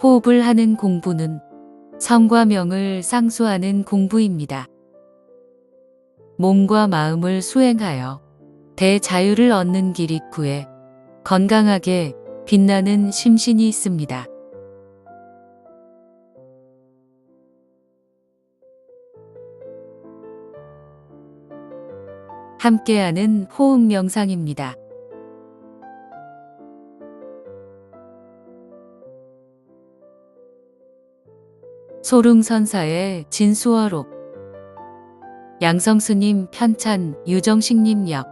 호흡을 하는 공부는 성과 명을 상수하는 공부입니다. 몸과 마음을 수행하여 대자유를 얻는 길이 구해 건강하게 빛나는 심신이 있습니다. 함께하는 호흡 명상입니다. 소릉선사의 진수어록 양성스님 편찬 유정식님 역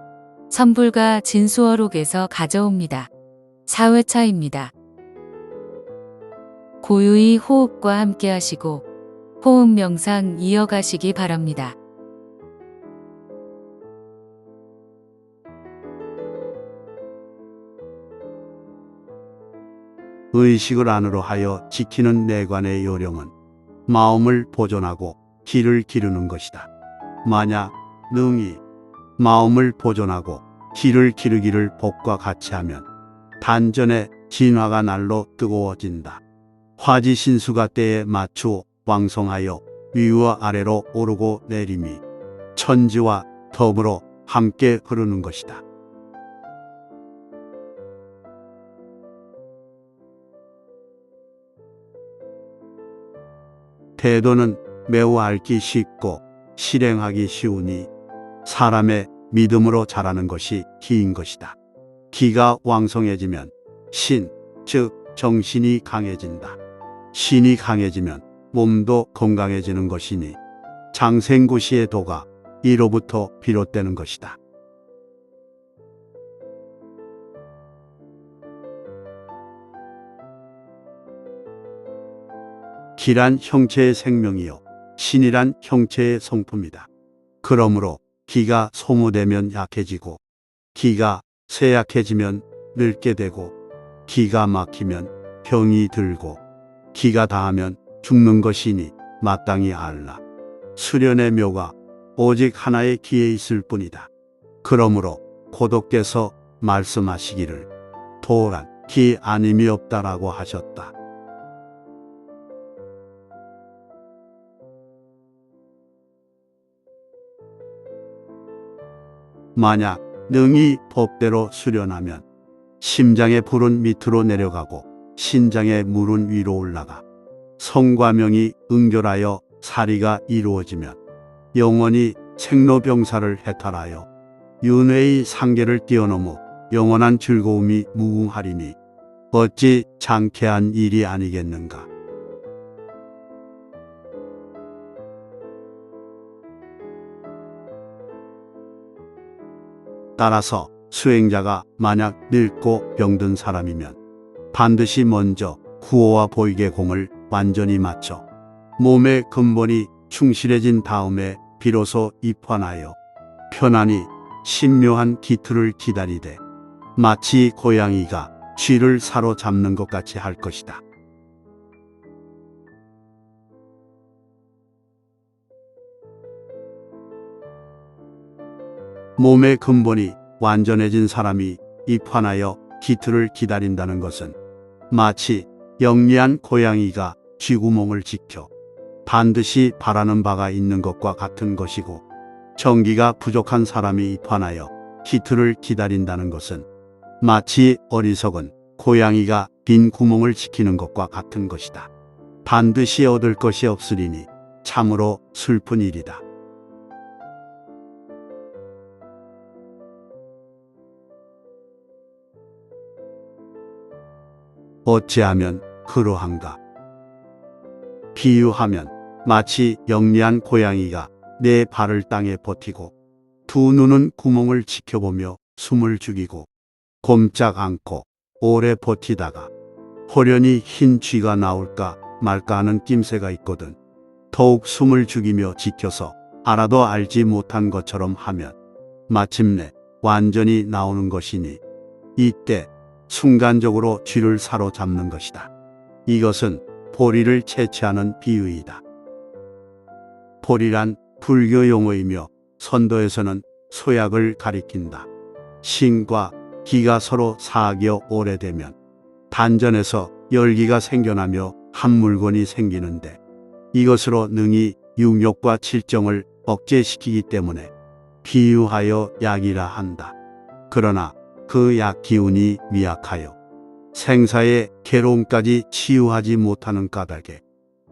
선불가 진수어록에서 가져옵니다. 4회차입니다. 고유의 호흡과 함께 하시고 호흡 명상 이어가시기 바랍니다. 의식을 안으로 하여 지키는 내관의 요령은 마음을 보존하고 기를 기르는 것이다. 만약 능히 마음을 보존하고 기를 기르기를 복과 같이 하면 단전의 진화가 날로 뜨거워진다. 화지신수가 때에 맞추어 왕성하여 위와 아래로 오르고 내림이 천지와 더불어 함께 흐르는 것이다. 태도는 매우 알기 쉽고 실행하기 쉬우니 사람의 믿음으로 자라는 것이 기인 것이다. 기가 왕성해지면 신, 즉 정신이 강해진다. 신이 강해지면 몸도 건강해지는 것이니 장생구시의 도가 이로부터 비롯되는 것이다. 기란 형체의 생명이요 신이란 형체의 성품이다. 그러므로 기가 소모되면 약해지고 기가 쇠약해지면 늙게 되고 기가 막히면 병이 들고 기가 다하면 죽는 것이니 마땅히 알라. 수련의 묘가 오직 하나의 기에 있을 뿐이다. 그러므로 고독께서 말씀하시기를 도란 기 아님이 없다라고 하셨다. 만약 능히 법대로 수련하면 심장의 불은 밑으로 내려가고 신장의 물은 위로 올라가 성과 명이 응결하여 사리가 이루어지면 영원히 생로병사를 해탈하여 윤회의 상계를 뛰어넘어 영원한 즐거움이 무궁하리니 어찌 장쾌한 일이 아니겠는가. 따라서 수행자가 만약 늙고 병든 사람이면 반드시 먼저 구호와 보이게 공을 완전히 맞춰 몸의 근본이 충실해진 다음에 비로소 입환하여 편안히 신묘한 기틀을 기다리되 마치 고양이가 쥐를 사로잡는 것 같이 할 것이다. 몸의 근본이 완전해진 사람이 입환하여 기틀을 기다린다는 것은 마치 영리한 고양이가 쥐구멍을 지켜 반드시 바라는 바가 있는 것과 같은 것이고 정기가 부족한 사람이 입환하여 기틀을 기다린다는 것은 마치 어리석은 고양이가 빈 구멍을 지키는 것과 같은 것이다. 반드시 얻을 것이 없으리니 참으로 슬픈 일이다. 어찌하면 그러한가? 비유하면 마치 영리한 고양이가 내 발을 땅에 버티고 두 눈은 구멍을 지켜보며 숨을 죽이고 꼼짝 않고 오래 버티다가 호련히 흰 쥐가 나올까 말까 하는 낌새가 있거든 더욱 숨을 죽이며 지켜서 알아도 알지 못한 것처럼 하면 마침내 완전히 나오는 것이니 이때 순간적으로 쥐를 사로잡는 것이다. 이것은 보리를 채취하는 비유이다. 보리란 불교 용어이며 선도에서는 소약을 가리킨다. 신과 기가 서로 사귀어 오래되면 단전에서 열기가 생겨나며 한 물건이 생기는데 이것으로 능히 육욕과 칠정을 억제시키기 때문에 비유하여 약이라 한다. 그러나 그 약 기운이 미약하여 생사의 괴로움까지 치유하지 못하는 까닭에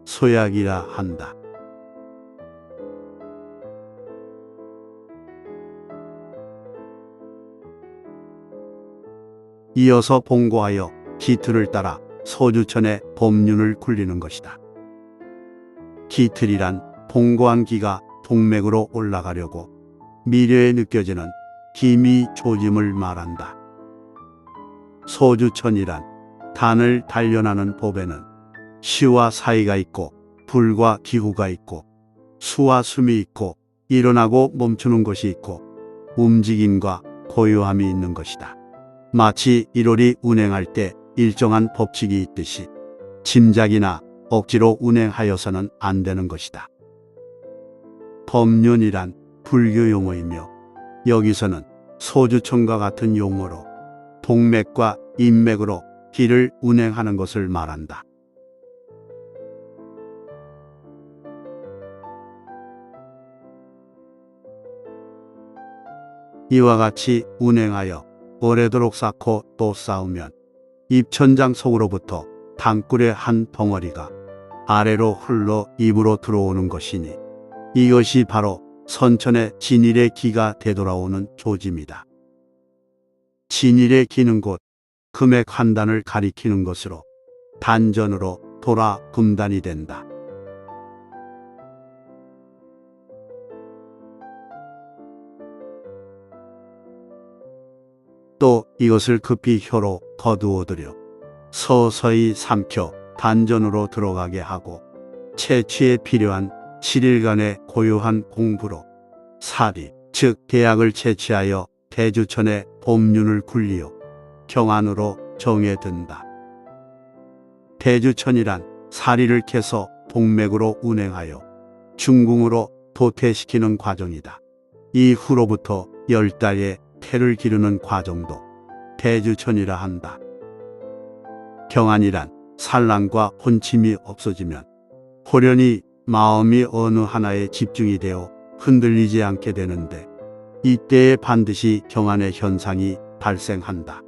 소약이라 한다. 이어서 봉고하여 기틀을 따라 소주천의 법륜을 굴리는 것이다. 기틀이란 봉고한 기가 동맥으로 올라가려고 미려에 느껴지는 기미 조짐을 말한다. 소주천이란 단을 단련하는 법에는 시와 사이가 있고 불과 기후가 있고 수와 숨이 있고 일어나고 멈추는 것이 있고 움직임과 고요함이 있는 것이다. 마치 일월이 운행할 때 일정한 법칙이 있듯이 짐작이나 억지로 운행하여서는 안 되는 것이다. 법륜이란 불교 용어이며 여기서는 소주천과 같은 용어로 동맥과 인맥으로 기를 운행하는 것을 말한다. 이와 같이 운행하여 오래도록 쌓고 또 쌓으면 입천장 속으로부터 당꿀의 한 덩어리가 아래로 흘러 입으로 들어오는 것이니 이것이 바로 선천의 진일의 기가 되돌아오는 조짐이다. 진일의 기는 곧 금액 한 단을 가리키는 것으로 단전으로 돌아 금단이 된다. 또 이것을 급히 혀로 거두어들여 서서히 삼켜 단전으로 들어가게 하고 채취에 필요한 7일간의 고요한 공부로 사리, 즉 계약을 채취하여 대주천의 법륜을 굴리어 경안으로 정에 든다. 대주천이란 사리를 캐서 동맥으로 운행하여 중궁으로 도태시키는 과정이다. 이후로부터 10달의 태를 기르는 과정도 대주천이라 한다. 경안이란 산란과 혼침이 없어지면 호련히 마음이 어느 하나에 집중이 되어 흔들리지 않게 되는데 이때에 반드시 경안의 현상이 발생한다.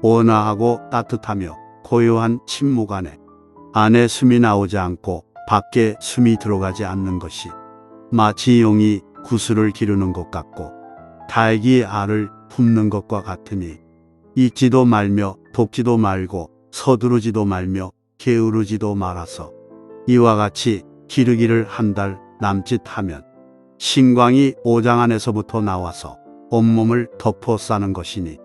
온화하고 따뜻하며 고요한 침묵 안에 숨이 나오지 않고 밖에 숨이 들어가지 않는 것이 마치 용이 구슬을 기르는 것 같고 닭이 알을 품는 것과 같으니 잊지도 말며 돕지도 말고 서두르지도 말며 게으르지도 말아서 이와 같이 기르기를 한 달 남짓하면 신광이 오장 안에서부터 나와서 온몸을 덮어 싸는 것이니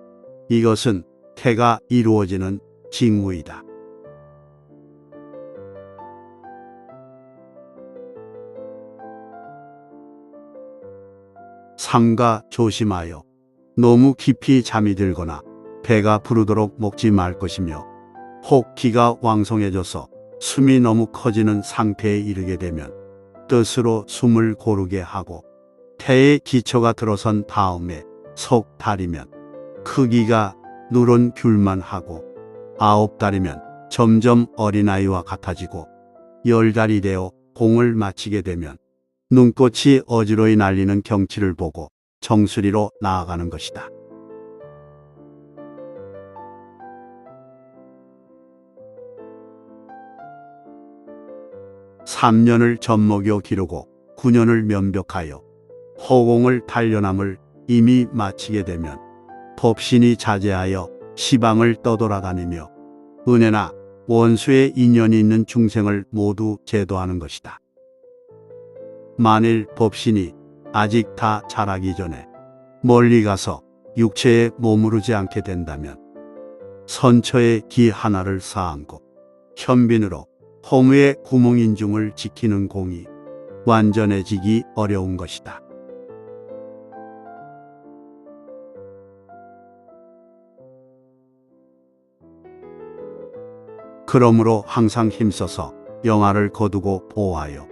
이것은 태가 이루어지는 징후이다. 삼가 조심하여 너무 깊이 잠이 들거나 배가 부르도록 먹지 말 것이며 혹 기가 왕성해져서 숨이 너무 커지는 상태에 이르게 되면 뜻으로 숨을 고르게 하고 태에 기초가 들어선 다음에 석 달이면 크기가 누런 귤만 하고 9달이면 점점 어린아이와 같아지고 10달이 되어 공을 마치게 되면 눈꽃이 어지러이 날리는 경치를 보고 정수리로 나아가는 것이다. (3년을 젖먹여 기르고 9년을 면벽하여 허공을 단련함을 이미 마치게 되면 법신이 자제하여 시방을 떠돌아다니며 은혜나 원수의 인연이 있는 중생을 모두 제도하는 것이다. 만일 법신이 아직 다 자라기 전에 멀리 가서 육체에 머무르지 않게 된다면 선처의 기 하나를 쌓고 현빈으로 허무의 구멍인중을 지키는 공이 완전해지기 어려운 것이다. 그러므로 항상 힘써서 영화를 거두고 보호하여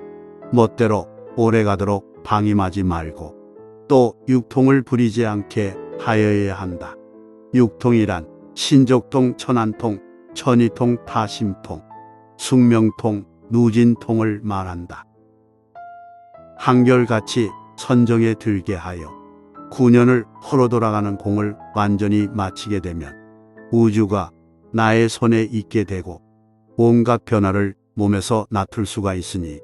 멋대로 오래가도록 방임하지 말고 또 육통을 부리지 않게 하여야 한다. 육통이란 신족통, 천안통, 천이통, 타심통, 숙명통, 누진통을 말한다. 한결같이 선정에 들게 하여 9년을 허로 돌아가는 공을 완전히 마치게 되면 우주가 나의 손에 있게 되고 온갖 변화를 몸에서 나툴 수가 있으니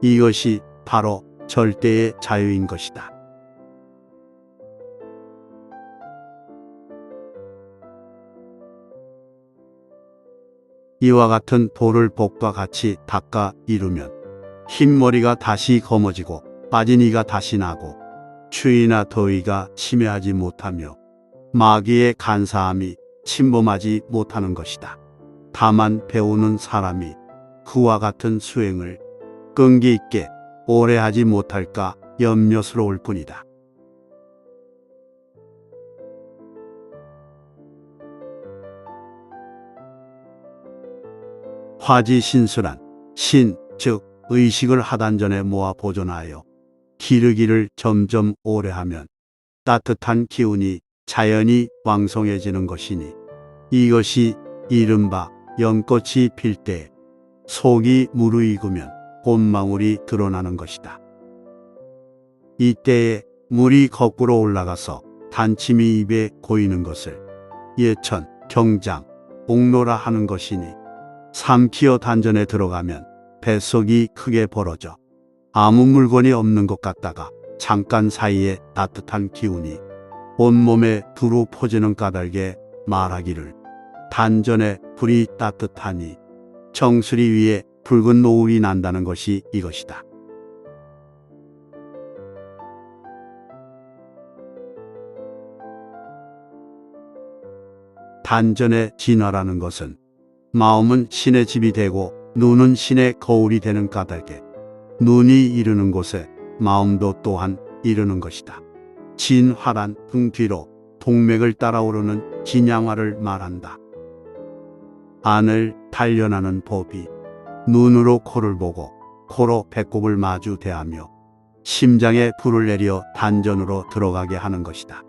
이것이 바로 절대의 자유인 것이다. 이와 같은 돌을 복과 같이 닦아 이루면 흰머리가 다시 검어지고 빠진 이가 다시 나고 추위나 더위가 침해하지 못하며 마귀의 간사함이 침범하지 못하는 것이다. 다만 배우는 사람이 그와 같은 수행을 끈기 있게 오래 하지 못할까 염려스러울 뿐이다. 화지신수란 신, 즉 의식을 하단전에 모아 보존하여 기르기를 점점 오래 하면 따뜻한 기운이 자연히 왕성해지는 것이니 이것이 이른바 연꽃이 필 때 속이 무르익으면 꽃망울이 드러나는 것이다. 이때에 물이 거꾸로 올라가서 단침이 입에 고이는 것을 예천, 경장, 옥로라 하는 것이니 삼키어 단전에 들어가면 뱃속이 크게 벌어져 아무 물건이 없는 것 같다가 잠깐 사이에 따뜻한 기운이 온몸에 두루 퍼지는 까닭에 말하기를 단전에 불이 따뜻하니 정수리 위에 붉은 노을이 난다는 것이 이것이다. 단전의 진화라는 것은 마음은 신의 집이 되고 눈은 신의 거울이 되는 까닭에 눈이 이르는 곳에 마음도 또한 이르는 것이다. 진화란 등 뒤로 동맥을 따라오르는 진양화를 말한다. 안을 단련하는 법이 눈으로 코를 보고 코로 배꼽을 마주 대하며 심장에 불을 내려 단전으로 들어가게 하는 것이다.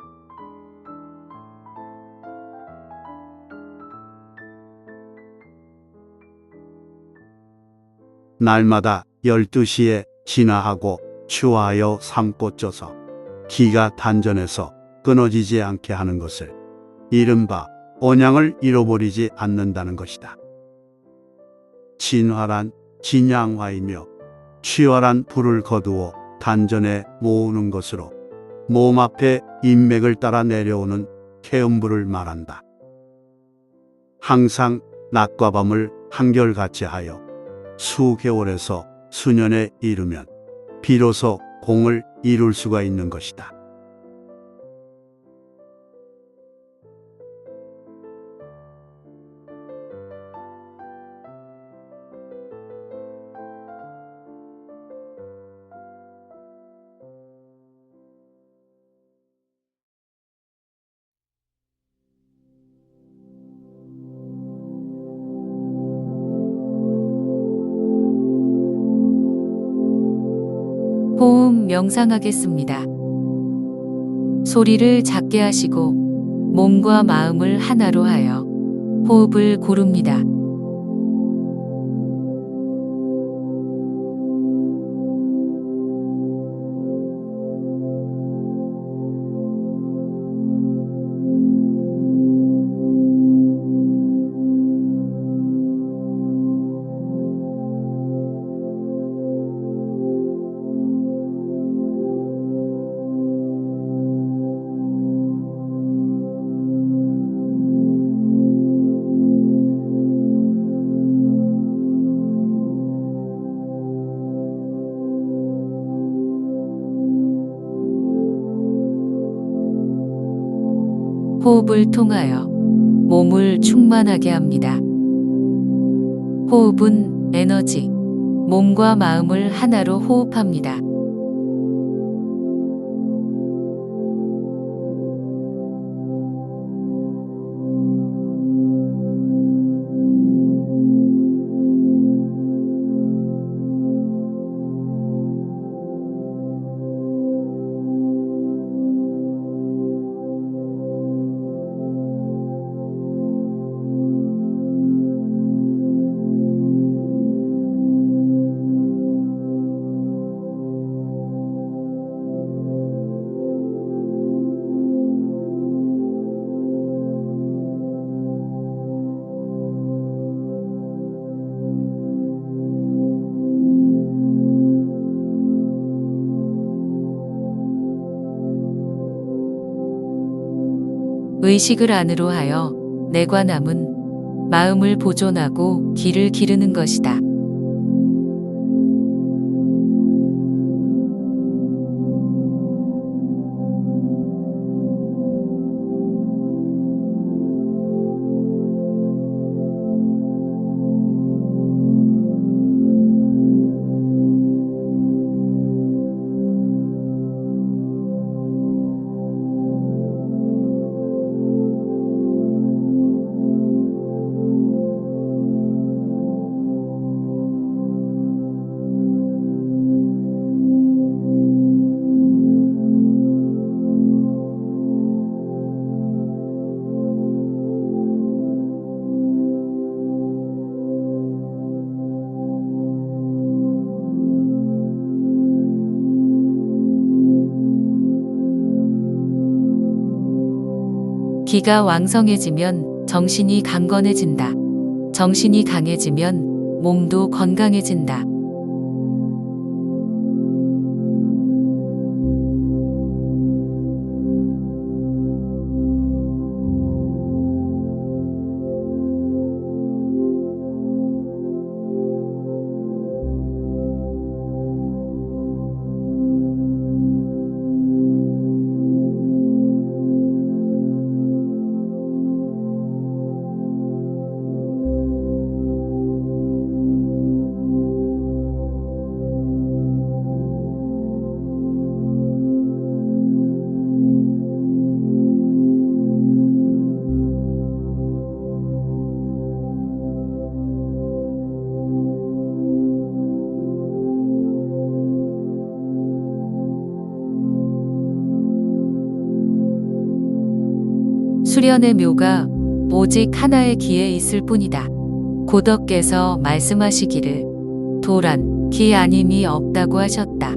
날마다 12시에 진화하고 추하여 삶고 쪄서 기가 단전에서 끊어지지 않게 하는 것을 이른바 언양을 잃어버리지 않는다는 것이다. 진화란 진양화이며 취화란 불을 거두어 단전에 모으는 것으로 몸 앞에 인맥을 따라 내려오는 태음불을 말한다. 항상 낮과 밤을 한결같이 하여 수개월에서 수년에 이르면 비로소 공을 이룰 수가 있는 것이다. 호흡 명상하겠습니다. 소리를 작게 하시고 몸과 마음을 하나로 하여 호흡을 고릅니다. 호흡을 통하여 몸을 충만하게 합니다. 호흡은 에너지, 몸과 마음을 하나로 호흡합니다. 의식을 안으로 하여 내과 남은 마음을 보존하고 길을 기르는 것이다. 기가 왕성해지면 정신이 강건해진다. 정신이 강해지면 몸도 건강해진다. 수련의 묘가 오직 하나의 기에 있을 뿐이다. 고덕께서 말씀하시기를 도란 기 아님이 없다고 하셨다.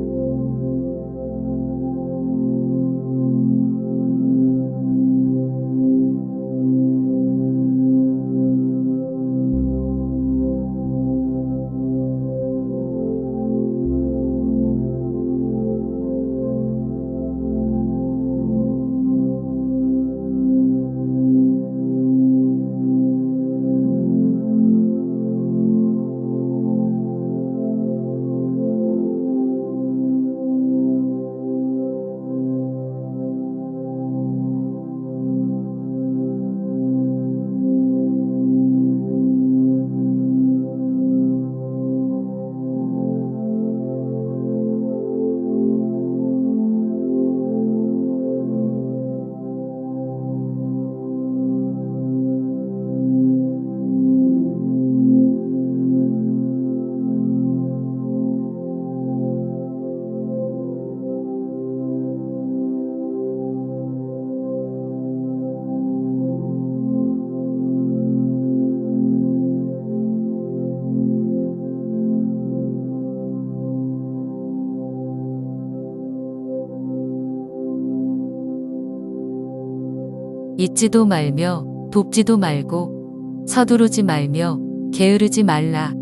잊지도 말며 돕지도 말고 서두르지 말며 게으르지 말라.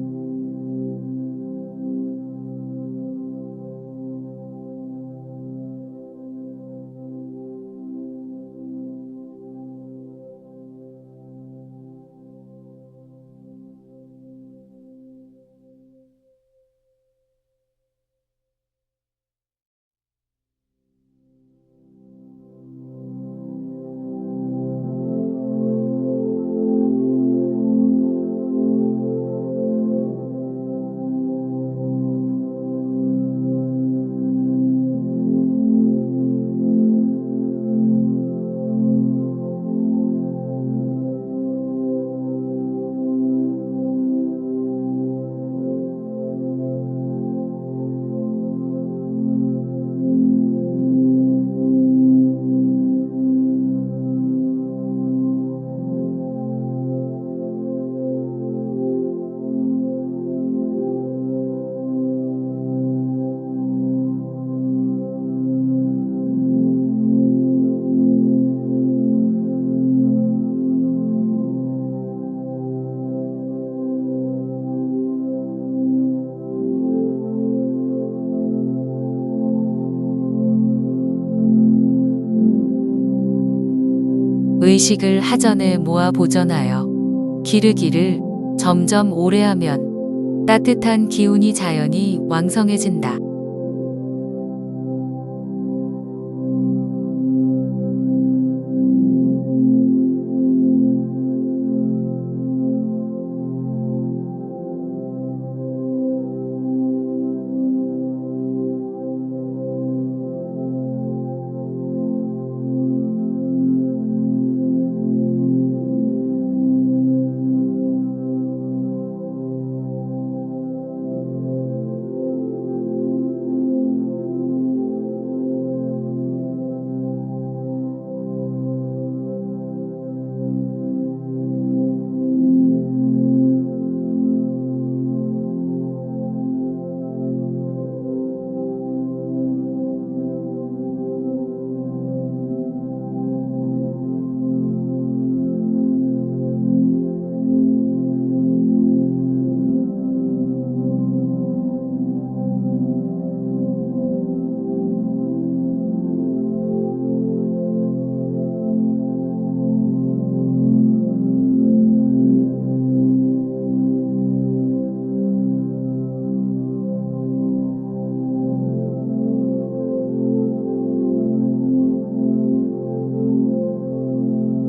의식을 하전에 모아 보전하여 기르기를 점점 오래 하면 따뜻한 기운이 자연히 왕성해진다.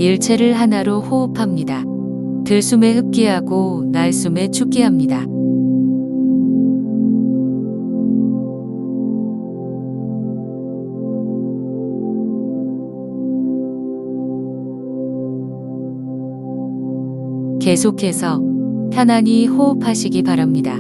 일체를 하나로 호흡합니다. 들숨에 흡기하고 날숨에 축기합니다. 계속해서 편안히 호흡하시기 바랍니다.